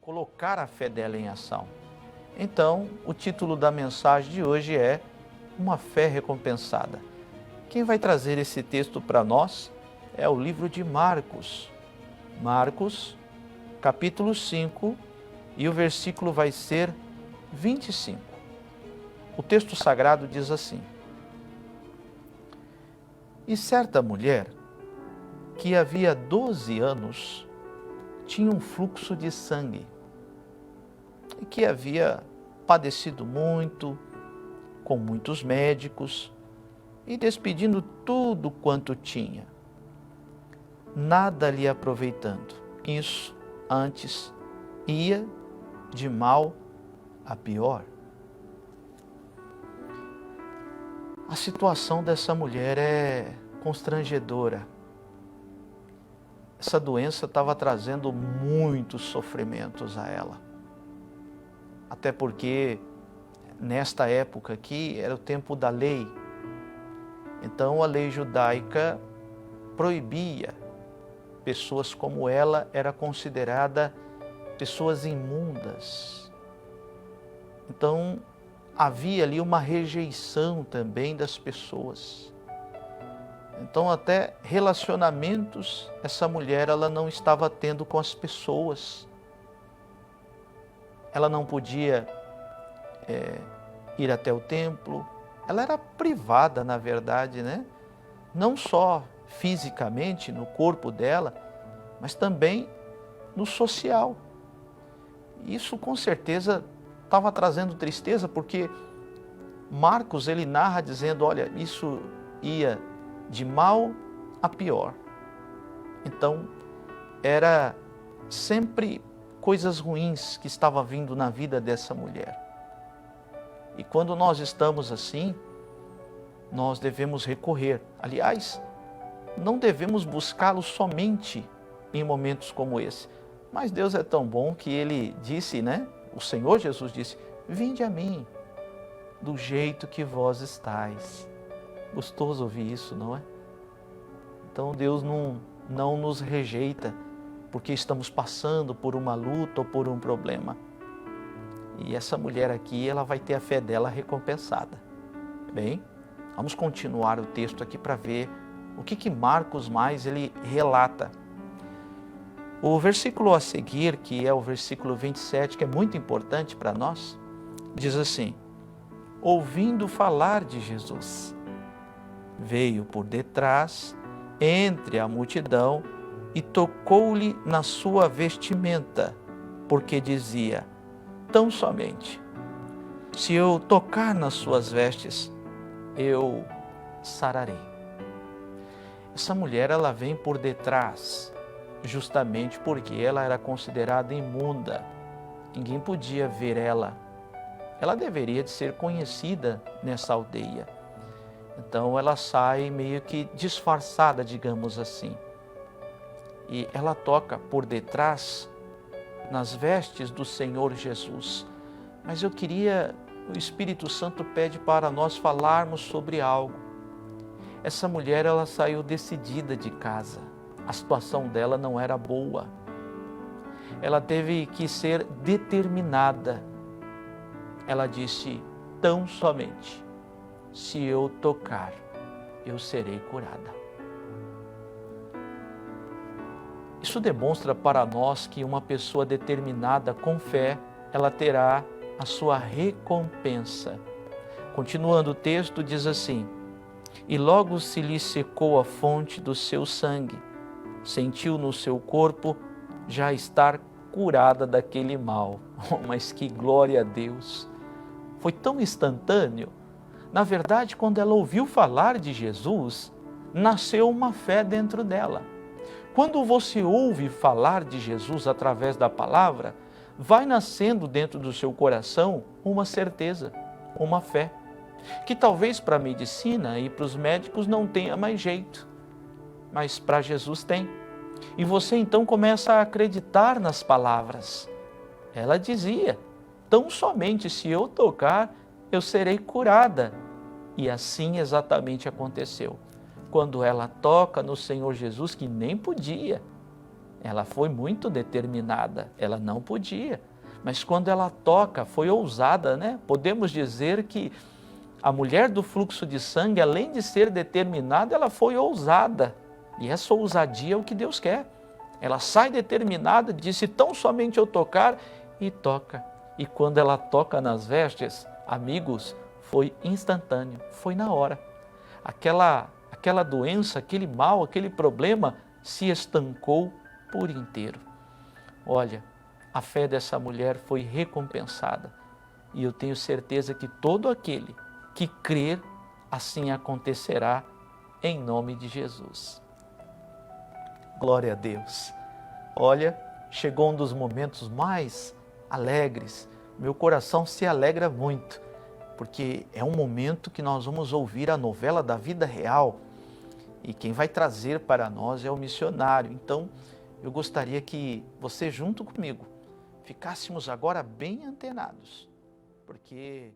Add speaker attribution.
Speaker 1: colocar a fé dela em ação. Então, o título da mensagem de hoje é Uma Fé Recompensada. Quem vai trazer esse texto para nós é o livro de Marcos. Marcos, capítulo 5, e o versículo vai ser 25. O texto sagrado diz assim: E certa mulher, que havia 12 anos, tinha um fluxo de sangue, e que havia padecido muito, com muitos médicos, e despedindo tudo quanto tinha, nada lhe aproveitando. Isso antes ia de mal a pior. A situação dessa mulher é constrangedora. Essa doença estava trazendo muitos sofrimentos a ela. Até porque nesta época aqui era o tempo da lei. Então a lei judaica proibia pessoas como ela, era considerada pessoas imundas. Então havia ali uma rejeição também das pessoas. Então até relacionamentos essa mulher ela não estava tendo com as pessoas. Ela não podia ir até o templo. Ela era privada, na verdade, né? Não só fisicamente, no corpo dela, mas também no social. Isso com certeza estava trazendo tristeza, porque Marcos ele narra dizendo, olha, isso ia de mal a pior. Então, era sempre coisas ruins que estavam vindo na vida dessa mulher. E quando nós estamos assim, nós devemos recorrer. Aliás, não devemos buscá-lo somente em momentos como esse. Mas Deus é tão bom que Ele disse, né? O Senhor Jesus disse, vinde a mim, do jeito que vós estáis. Gostoso ouvir isso, não é? Então Deus não nos rejeita porque estamos passando por uma luta ou por um problema. E essa mulher aqui, ela vai ter a fé dela recompensada. Bem, vamos continuar o texto aqui para ver o que Marcos mais ele relata. O versículo a seguir, que é o versículo 27, que é muito importante para nós, diz assim: ouvindo falar de Jesus, veio por detrás, entre a multidão, e tocou-lhe na sua vestimenta, porque dizia, tão somente, se eu tocar nas suas vestes, eu sararei. Essa mulher, ela vem por detrás, justamente porque ela era considerada imunda. Ninguém podia ver ela. Ela deveria de ser conhecida nessa aldeia. Então ela sai meio que disfarçada, digamos assim. E ela toca por detrás nas vestes do Senhor Jesus. Mas eu queria, o Espírito Santo pede para nós falarmos sobre algo. Essa mulher, ela saiu decidida de casa. A situação dela não era boa. Ela teve que ser determinada. Ela disse, tão somente, se eu tocar, eu serei curada. Isso demonstra para nós que uma pessoa determinada com fé, ela terá a sua recompensa. Continuando o texto, diz assim, e logo se lhe secou a fonte do seu sangue, sentiu no seu corpo já estar curada daquele mal. Oh, mas que glória a Deus! Foi tão instantâneo. Na verdade, quando ela ouviu falar de Jesus, nasceu uma fé dentro dela. Quando você ouve falar de Jesus através da palavra, vai nascendo dentro do seu coração uma certeza, uma fé, que talvez para a medicina e para os médicos não tenha mais jeito, mas para Jesus tem. E você então começa a acreditar nas palavras. Ela dizia, tão somente se eu tocar, eu serei curada. E assim exatamente aconteceu. Quando ela toca no Senhor Jesus, que nem podia, Ela foi muito determinada, ela não podia. Mas quando ela toca, foi ousada, né? Podemos dizer que a mulher do fluxo de sangue, além de ser determinada, ela foi ousada. E essa ousadia é o que Deus quer. Ela sai determinada, disse tão somente eu tocar, e toca. E quando ela toca nas vestes, amigos, foi instantâneo, foi na hora. Aquela doença, aquele mal, aquele problema se estancou por inteiro. Olha, a fé dessa mulher foi recompensada. E eu tenho certeza que todo aquele que crer, assim acontecerá, em nome de Jesus. Glória a Deus. Olha, chegou um dos momentos mais alegres. Meu coração se alegra muito, porque é um momento que nós vamos ouvir a novela da vida real. E quem vai trazer para nós é o missionário. Então, eu gostaria que você, junto comigo, ficássemos agora bem antenados, porque...